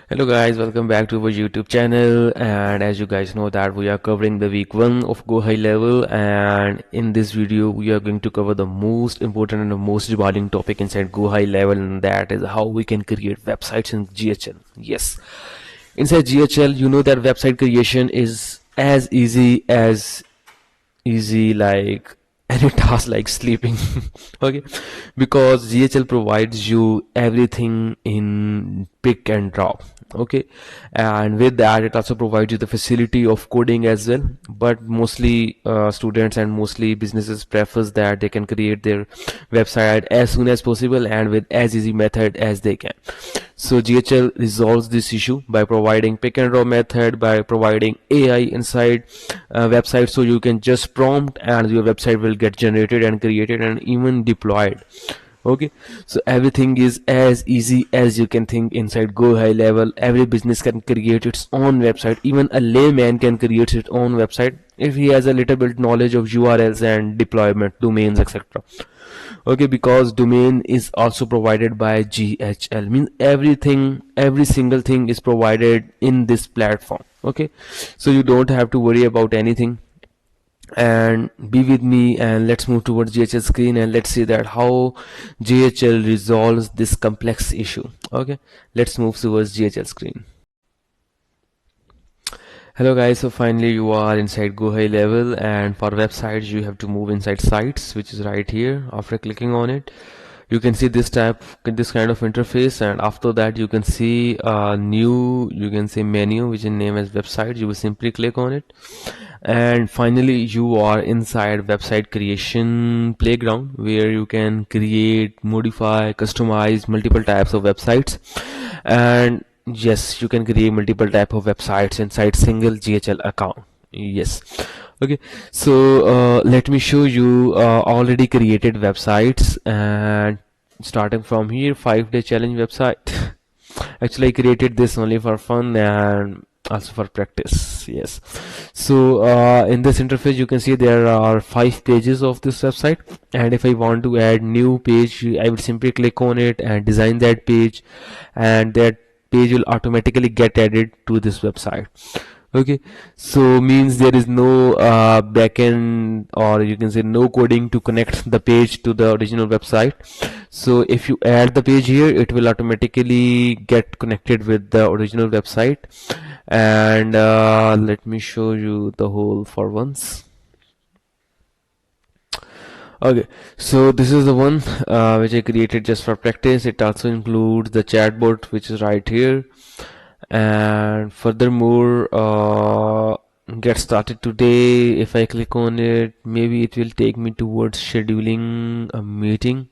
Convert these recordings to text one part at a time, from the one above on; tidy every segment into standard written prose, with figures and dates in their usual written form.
Hello guys, welcome back to our YouTube channel. And as you guys know that we are covering the week 1 of GoHighLevel, and in this video we are going to cover the most important and the most demanding topic inside GoHighLevel, and that is how we can create websites in GHL. Yes, inside GHL you know that website creation is as easy like any task like sleeping. Okay, because GHL provides you everything in pick and drop. Okay, and with that it also provides you the facility of coding as well, but mostly students and mostly businesses prefers that they can create their website as soon as possible and with as easy method as they can. So GHL resolves this issue by providing pick and draw method, by providing AI inside website, so you can just prompt and your website will get generated and created and even deployed. Okay, so everything is as easy as you can think inside GoHighLevel. Every business can create its own website. Even a layman can create its own website if he has a little bit knowledge of URLs and deployment, domains, etc. Okay, because domain is also provided by GHL, means everything, every single thing is provided in this platform. Okay, so you don't have to worry about anything. And be with me and let's move towards GHL screen and let's see that how GHL resolves this complex issue. Okay, let's move towards GHL screen. Hello guys, so finally you are inside GoHighLevel, and for websites you have to move inside sites, which is right here. After clicking on it you can see this kind of interface, and after that you can see a new, you can say, menu which is named as website. You will simply click on it and finally you are inside website creation playground, where you can create, modify, customize multiple types of websites. And yes, you can create multiple type of websites inside single GHL account. Yes. Okay, so let me show you already created websites, and starting from here, 5-day challenge website. Actually I created this only for fun and also for practice. Yes, so in this interface you can see there are 5 pages of this website, and if I want to add new page I would simply click on it and design that page, and that page will automatically get added to this website. Okay, so means there is no backend, or you can say no coding to connect the page to the original website. So if you add the page here, it will automatically get connected with the original website. And let me show you the whole for once. Okay, so this is the one which I created just for practice. It also includes the chatbot, which is right here. And furthermore, get started today. If I click on it, maybe it will take me towards scheduling a meeting.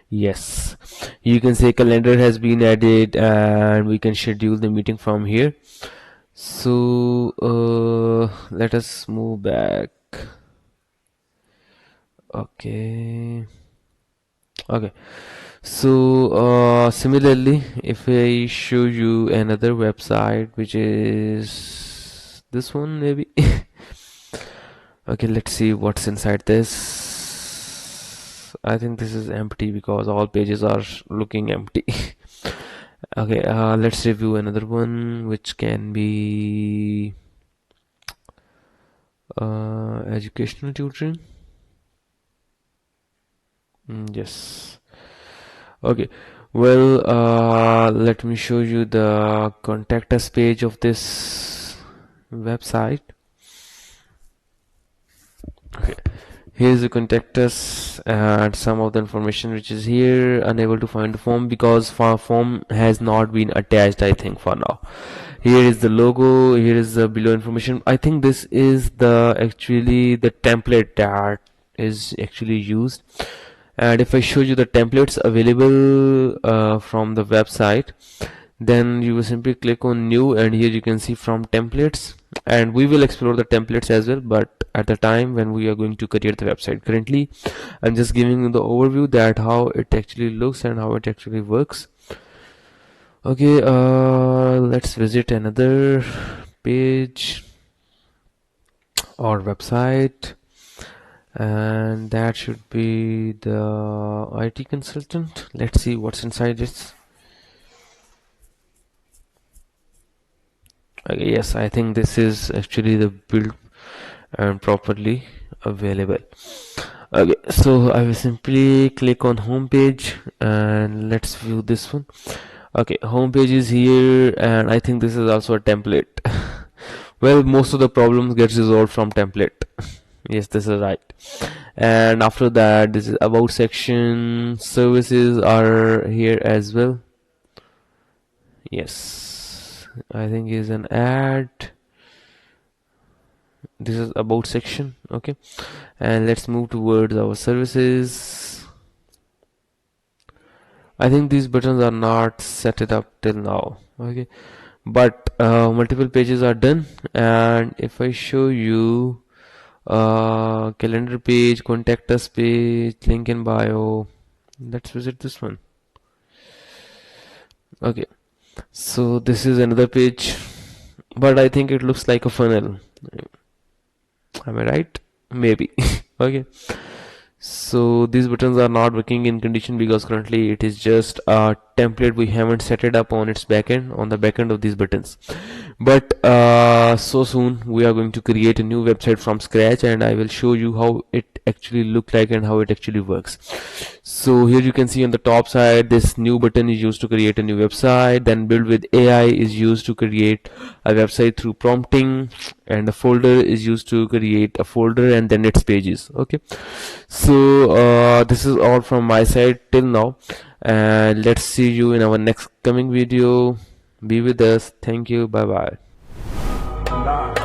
Yes, you can say calendar has been added and we can schedule the meeting from here. So let us move back. Okay, so similarly, if I show you another website, which is this one maybe. Okay, let's see what's inside this. I think this is empty because all pages are looking empty. Okay, let's review another one, which can be educational tutoring. Yes. Okay, well, let me show you the contact us page of this website. Okay, here's the contact us and some of the information which is here. Unable to find the form because form has not been attached, I think, for now. Here is the logo, here is the below information. I think this is the actually the template that is actually used. And if I show you the templates available from the website, then you will simply click on new, and here you can see from templates, and we will explore the templates as well, but at the time when we are going to create the website. Currently I'm just giving you the overview that how it actually looks and how it actually works. Okay, let's visit another page or website, and that should be the IT consultant. Let's see what's inside it. Okay, yes, I think this is actually the build and properly available. Okay, so I will simply click on home page and let's view this one. Okay, home page is here, and I think this is also a template. Well, most of the problems gets resolved from template. Yes, this is right. And after that, this is about section. Services are here as well. Yes, I think is an ad. This is about section. Okay, and let's move towards our services. I think these buttons are not set it up till now. Okay, but multiple pages are done, and if I show you calendar page, contact us page, link in bio, let's visit this one. Okay, so this is another page, but I think it looks like a funnel. Am I right? Maybe. Okay, so these buttons are not working in condition because currently it is just a template. We haven't set it up on its backend, on the backend of these buttons. But so soon we are going to create a new website from scratch, and I will show you how it actually look like and how it actually works. So here you can see on the top side, this new button is used to create a new website. Then build with AI is used to create a website through prompting, and the folder is used to create a folder and then its pages. Okay, so this is all from my side till now, and let's see you in our next coming video. Be with us. Thank you. Bye bye.